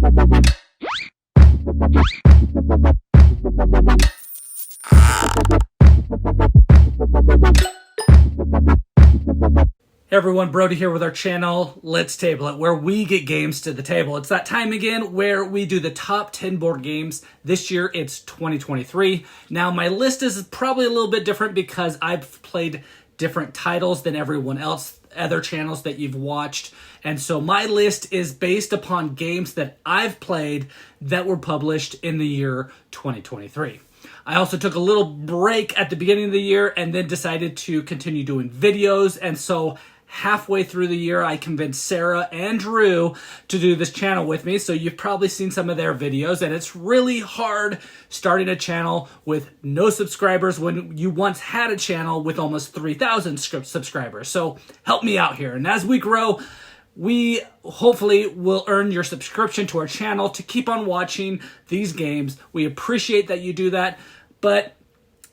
Hey everyone, Brody here with our channel, Let's Table It, where we get games to the table. It's that time again where we do the top 10 board games. This year it's 2023. Now my list is probably a little bit different because I've played different titles than everyone else, other channels that you've watched. And so my list is based upon games that I've played that were published in the year 2023. I also took a little break at the beginning of the year and then decided to continue doing videos. And so halfway through the year, I convinced Sarah and Drew to do this channel with me. So you've probably seen some of their videos, and it's really hard starting a channel with no subscribers when you once had a channel with almost 3,000 subscribers. So help me out here. And as we grow, we hopefully will earn your subscription to our channel to keep on watching these games. We appreciate that you do that, but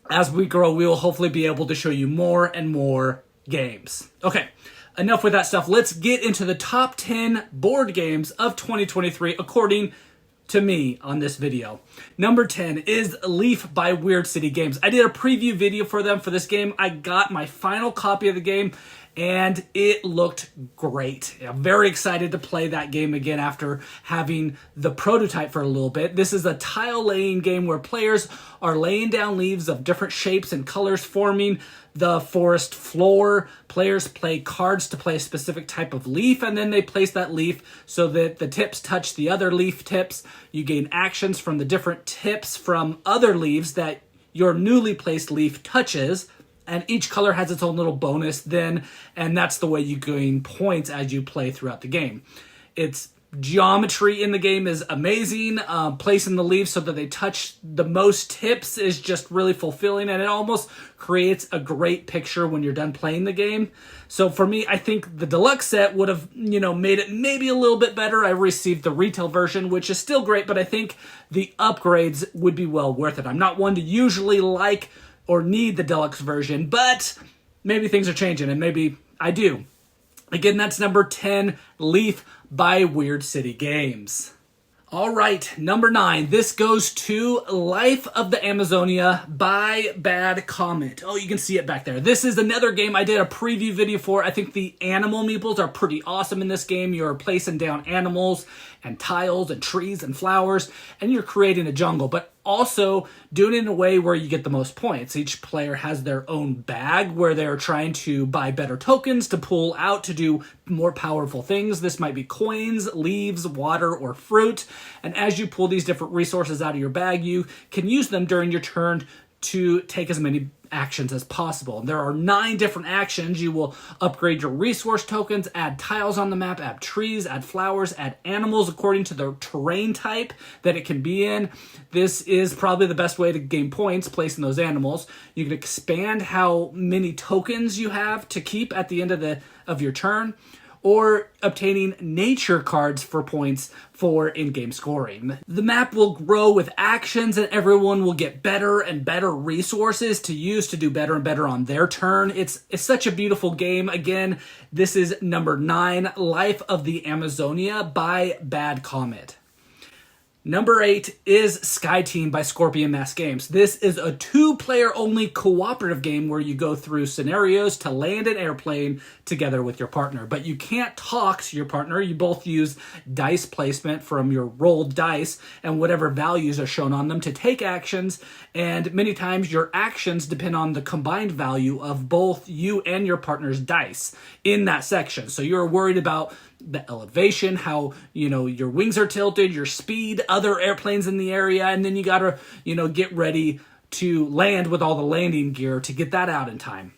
as we grow, we will hopefully be able to show you more and more games. Okay, enough with that stuff. Let's get into the top 10 board games of 2023 according to me on this video. Number 10 is Leaf by Weird City Games. I did a preview video for them for this game. I got my final copy of the game and it looked great. I'm very excited to play that game again after having the prototype for a little bit. This is a tile laying game where players are laying down leaves of different shapes and colors, forming the forest floor. Players play cards to play a specific type of leaf, and then they place that leaf so that the tips touch the other leaf tips. You gain actions from the different tips from other leaves that your newly placed leaf touches. And each color has its own little bonus then, and that's the way you gain points as you play throughout the game. Its geometry in the game is amazing. Placing the leaves so that they touch the most tips is just really fulfilling, and it almost creates a great picture when you're done playing the game. So for me, I think the deluxe set would have, made it maybe a little bit better. I received the retail version, which is still great, but I think the upgrades would be well worth it. I'm not one to usually like or need the deluxe version, but maybe things are changing, and maybe I do. Again, that's number 10, Leaf by Weird City Games. All right, number 9. This goes to Life of the Amazonia by Bad Comet. Oh, you can see it back there. This is another game I did a preview video for. I think the animal meeples are pretty awesome in this game. You're placing down animals and tiles and trees and flowers, and you're creating a jungle, but also doing it in a way where you get the most points. Each player has their own bag where they're trying to buy better tokens to pull out to do more powerful things. This might be coins, leaves, water, or fruit. And as you pull these different resources out of your bag, you can use them during your turn to take as many actions as possible. And there are 9 different actions. You will upgrade your resource tokens, add tiles on the map, add trees, add flowers, add animals according to the terrain type that it can be in. This is probably the best way to gain points, placing those animals. You can expand how many tokens you have to keep at the end of your turn, or obtaining nature cards for points for in-game scoring. The map will grow with actions, and everyone will get better and better resources to use to do better and better on their turn. It's such a beautiful game. Again, this is number 9, Life of the Amazonia by Bad Comet. Number 8 is Sky Team by Scorpion Mask Games. This is a 2-player only cooperative game where you go through scenarios to land an airplane together with your partner. But you can't talk to your partner. You both use dice placement from your rolled dice and whatever values are shown on them to take actions. And many times your actions depend on the combined value of both you and your partner's dice in that section. So you're worried about the elevation, how, your wings are tilted, your speed, other airplanes in the area, and then you gotta, get ready to land with all the landing gear to get that out in time.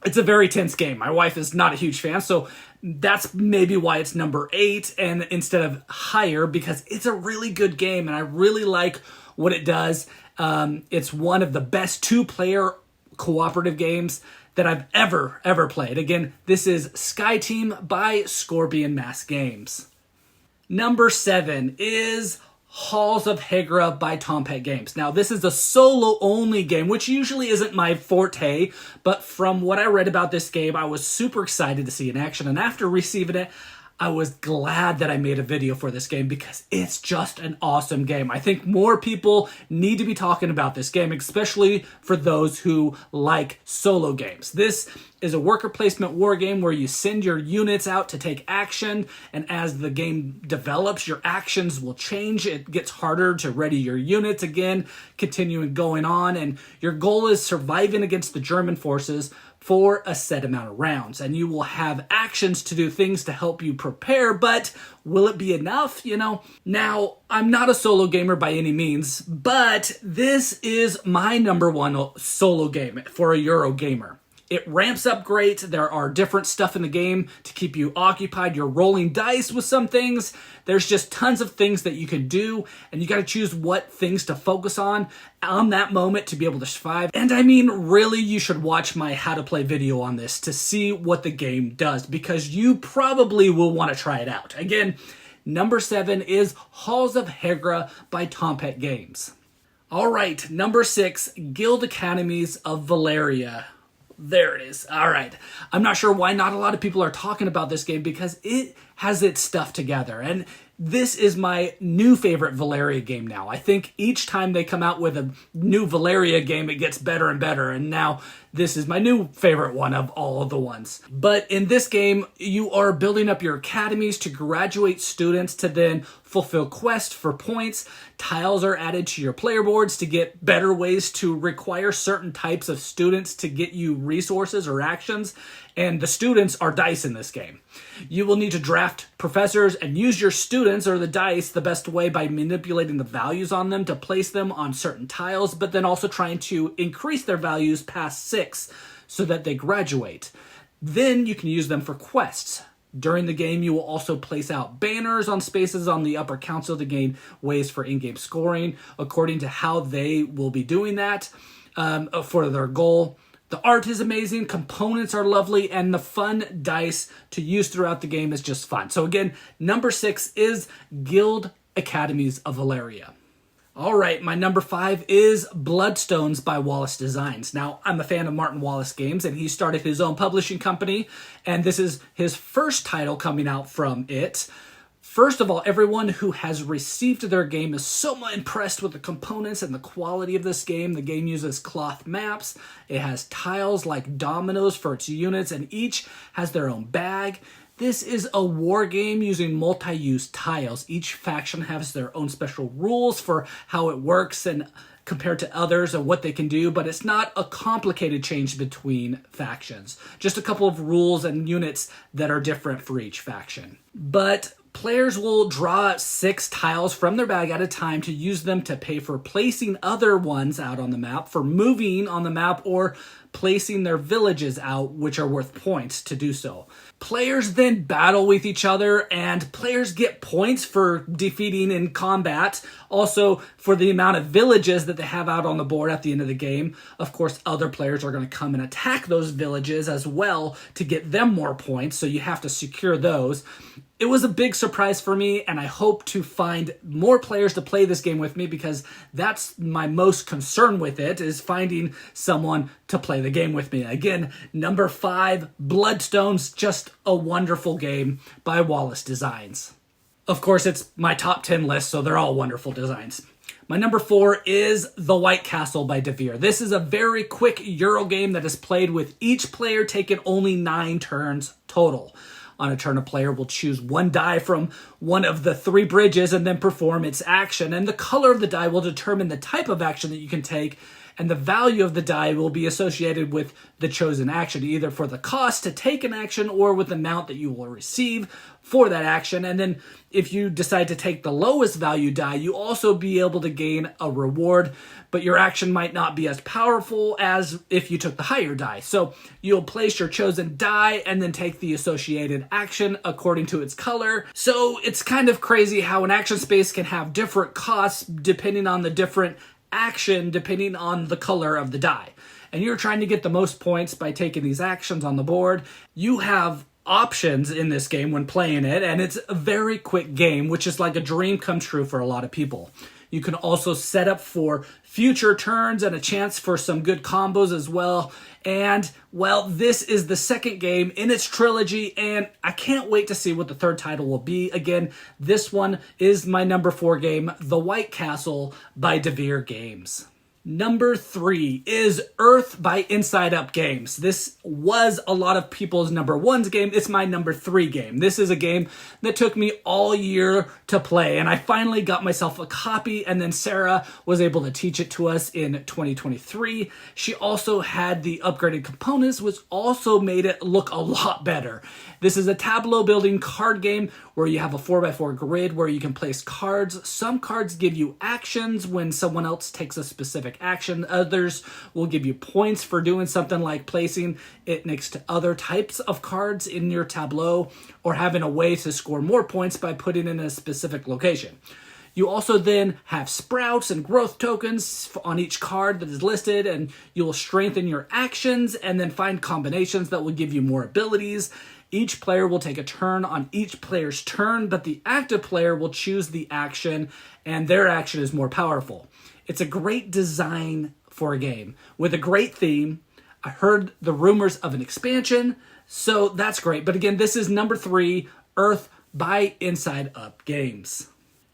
It's a very tense game. My wife is not a huge fan, so that's maybe why it's number 8 and instead of higher, because it's a really good game and I really like what it does. It's one of the best 2-player cooperative games that I've ever played. Again, this is Sky Team by Scorpion Mask Games. Number 7 is Halls of Hegra by Tompet Games. Now, this is a solo-only game, which usually isn't my forte, but from what I read about this game, I was super excited to see in action, and after receiving it, I was glad that I made a video for this game because it's just an awesome game. I think more people need to be talking about this game, especially for those who like solo games. This is a worker placement war game where you send your units out to take action, and as the game develops, your actions will change. It gets harder to ready your units again, continuing going on, and your goal is surviving against the German forces for a set amount of rounds. And you will have actions to do things to help you prepare, but will it be enough? Now, I'm not a solo gamer by any means, but this is my number one solo game for a Euro gamer. It ramps up great. There are different stuff in the game to keep you occupied. You're rolling dice with some things. There's just tons of things that you can do, and you got to choose what things to focus on that moment to be able to survive. And I mean, really, you should watch my how to play video on this to see what the game does, because you probably will want to try it out. Again, number 7 is Halls of Hegra by Tompet Games. All right, number 6, Guild Academies of Valeria. There it is. All right. I'm not sure why not a lot of people are talking about this game because it has its stuff together. And this is my new favorite Valeria game now. I think each time they come out with a new Valeria game, it gets better and better. And now this is my new favorite one of all of the ones. But in this game, you are building up your academies to graduate students to then fulfill quests for points. Tiles are added to your player boards to get better ways to require certain types of students to get you resources or actions. And the students are dice in this game. You will need to draft professors and use your students or the dice the best way by manipulating the values on them to place them on certain tiles, but then also trying to increase their values past 6 so that they graduate. Then you can use them for quests. During the game, you will also place out banners on spaces on the upper console to gain ways for in-game scoring according to how they will be doing that for their goal. The art is amazing, components are lovely, and the fun dice to use throughout the game is just fun. So again, number 6 is Guild Academies of Valeria. All right, my number 5 is Bloodstones by Wallace Designs. Now, I'm a fan of Martin Wallace games, and he started his own publishing company, and this is his first title coming out from it. First of all, everyone who has received their game is so impressed with the components and the quality of this game. The game uses cloth maps. It has tiles like dominoes for its units, and each has their own bag. This is a war game using multi-use tiles. Each faction has their own special rules for how it works and compared to others and what they can do, but it's not a complicated change between factions. Just a couple of rules and units that are different for each faction. But players will draw 6 tiles from their bag at a time to use them to pay for placing other ones out on the map, for moving on the map, or placing their villages out, which are worth points to do so. Players then battle with each other, and players get points for defeating in combat, also for the amount of villages that they have out on the board at the end of the game. Of course, other players are going to come and attack those villages as well to get them more points, so you have to secure those. It was a big surprise for me, and I hope to find more players to play this game with me because that's my most concern with it, is finding someone to play the game with me. Again, number 5, Bloodstones, just a wonderful game by Wallace Designs. Of course, it's my top 10 list, so they're all wonderful designs. My number 4 is The White Castle by De Vere. This is a very quick Euro game that is played with each player taking only 9 turns total. On a turn, a player will choose 1 die from one of the 3 bridges and then perform its action. And the color of the die will determine the type of action that you can take, and the value of the die will be associated with the chosen action, either for the cost to take an action or with the amount that you will receive for that action. And then if you decide to take the lowest value die, you also be able to gain a reward, but your action might not be as powerful as if you took the higher die. So you'll place your chosen die and then take the associated action according to its color. So it's kind of crazy how an action space can have different costs depending on the different action, depending on the color of the die. And you're trying to get the most points by taking these actions on the board. You have options in this game when playing it, and it's a very quick game, which is like a dream come true for a lot of people. You can also set up for future turns and a chance for some good combos as well. And, well, this is the second game in its trilogy, and I can't wait to see what the third title will be. Again, this one is my number 4 game, The White Castle by DeVere Games. Number 3 is Earth by Inside Up Games. This was a lot of people's number 1 game. It's my number 3 game. This is a game that took me all year to play, and I finally got myself a copy, and then Sarah was able to teach it to us in 2023. She also had the upgraded components, which also made it look a lot better. This is a tableau building card game where you have a 4x4 grid where you can place cards. Some cards give you actions when someone else takes a specific action. Others will give you points for doing something like placing it next to other types of cards in your tableau, or having a way to score more points by putting in a specific location. You also then have sprouts and growth tokens on each card that is listed, and you will strengthen your actions and then find combinations that will give you more abilities. Each player will take a turn on each player's turn, but the active player will choose the action, and their action is more powerful. It's a great design for a game with a great theme. I heard the rumors of an expansion, so that's great. But again, this is number 3, Earth by Inside Up Games.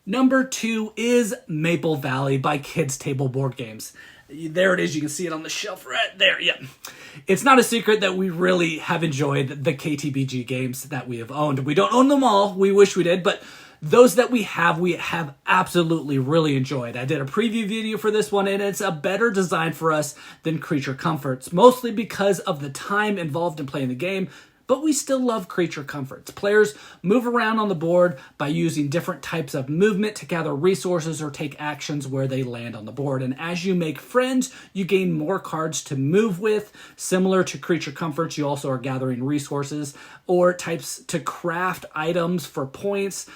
Number 2 is Maple Valley by Kids Table Board Games. There it is. You can see it on the shelf right there. Yep. It's not a secret that we really have enjoyed the KTBG games that we have owned. We don't own them all. We wish we did, but those that we have absolutely really enjoyed. I did a preview video for this one, and it's a better design for us than Creature Comforts, mostly because of the time involved in playing the game. But we still love Creature Comforts. Players move around on the board by using different types of movement to gather resources or take actions where they land on the board. And as you make friends, you gain more cards to move with. Similar to Creature Comforts, you also are gathering resources or types to craft items for points.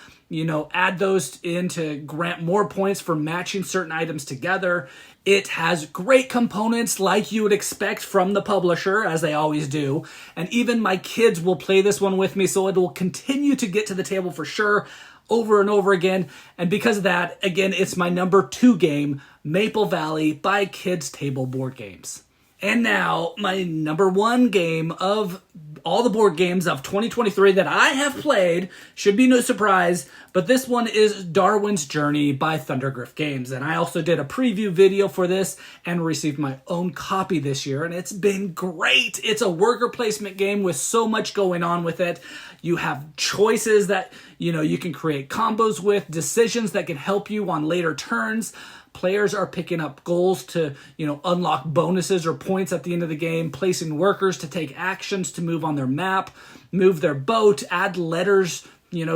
Add those in to grant more points for matching certain items together. It has great components like you would expect from the publisher, as they always do. And even my kids will play this one with me, so it will continue to get to the table for sure, over and over again. And because of that, again, it's my number 2 game, Maple Valley by Kids Table Board Games. And now, my number 1 game of all the board games of 2023 that I have played, should be no surprise, but this one is Darwin's Journey by Thundergriff Games. And I also did a preview video for this and received my own copy this year, and it's been great. It's a worker placement game with so much going on with it. You have choices that, you can create combos with, decisions that can help you on later turns. Players are picking up goals to, unlock bonuses or points at the end of the game, placing workers to take actions to move on their map, move their boat, add letters,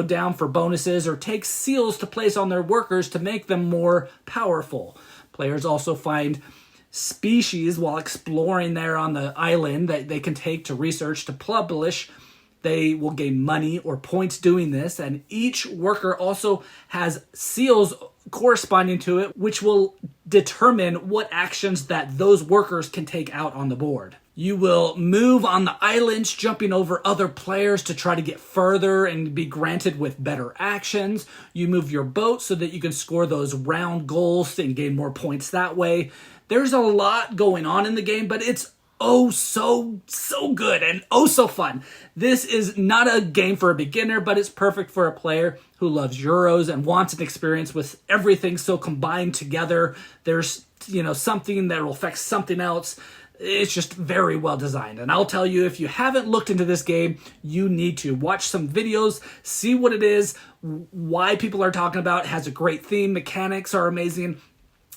down for bonuses, or take seals to place on their workers to make them more powerful. Players also find species while exploring there on the island that they can take to research to publish. They will gain money or points doing this, and each worker also has seals corresponding to it, which will determine what actions that those workers can take out on the board. You will move on the islands, jumping over other players to try to get further and be granted with better actions. You move your boat so that you can score those round goals and gain more points that way. There's a lot going on in the game, but it's so good and so fun. This is not a game for a beginner, but it's perfect for a player who loves Euros and wants an experience with everything so combined together. There's, something that will affect something else. It's just very well designed. And I'll tell you, if you haven't looked into this game, you need to watch some videos, see what it is, why people are talking about it. It has a great theme. Mechanics are amazing.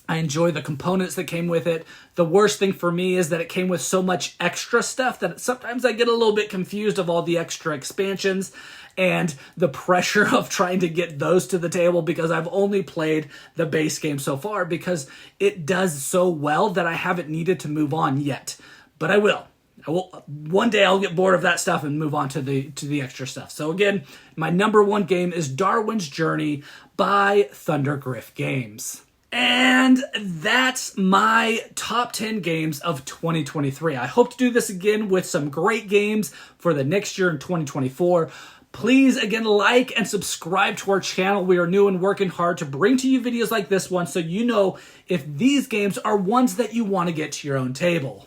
I enjoy the components that came with it. The worst thing for me is that it came with so much extra stuff that sometimes I get a little bit confused of all the extra expansions and the pressure of trying to get those to the table, because I've only played the base game so far because it does so well that I haven't needed to move on yet. But I will. One day I'll get bored of that stuff and move on to the extra stuff. So again, my number 1 game is Darwin's Journey by Thundergriff Games. And that's my top 10 games of 2023. I hope to do this again with some great games for the next year in 2024. Please, again, like and subscribe to our channel. We are new and working hard to bring to you videos like this one so you know if these games are ones that you want to get to your own table.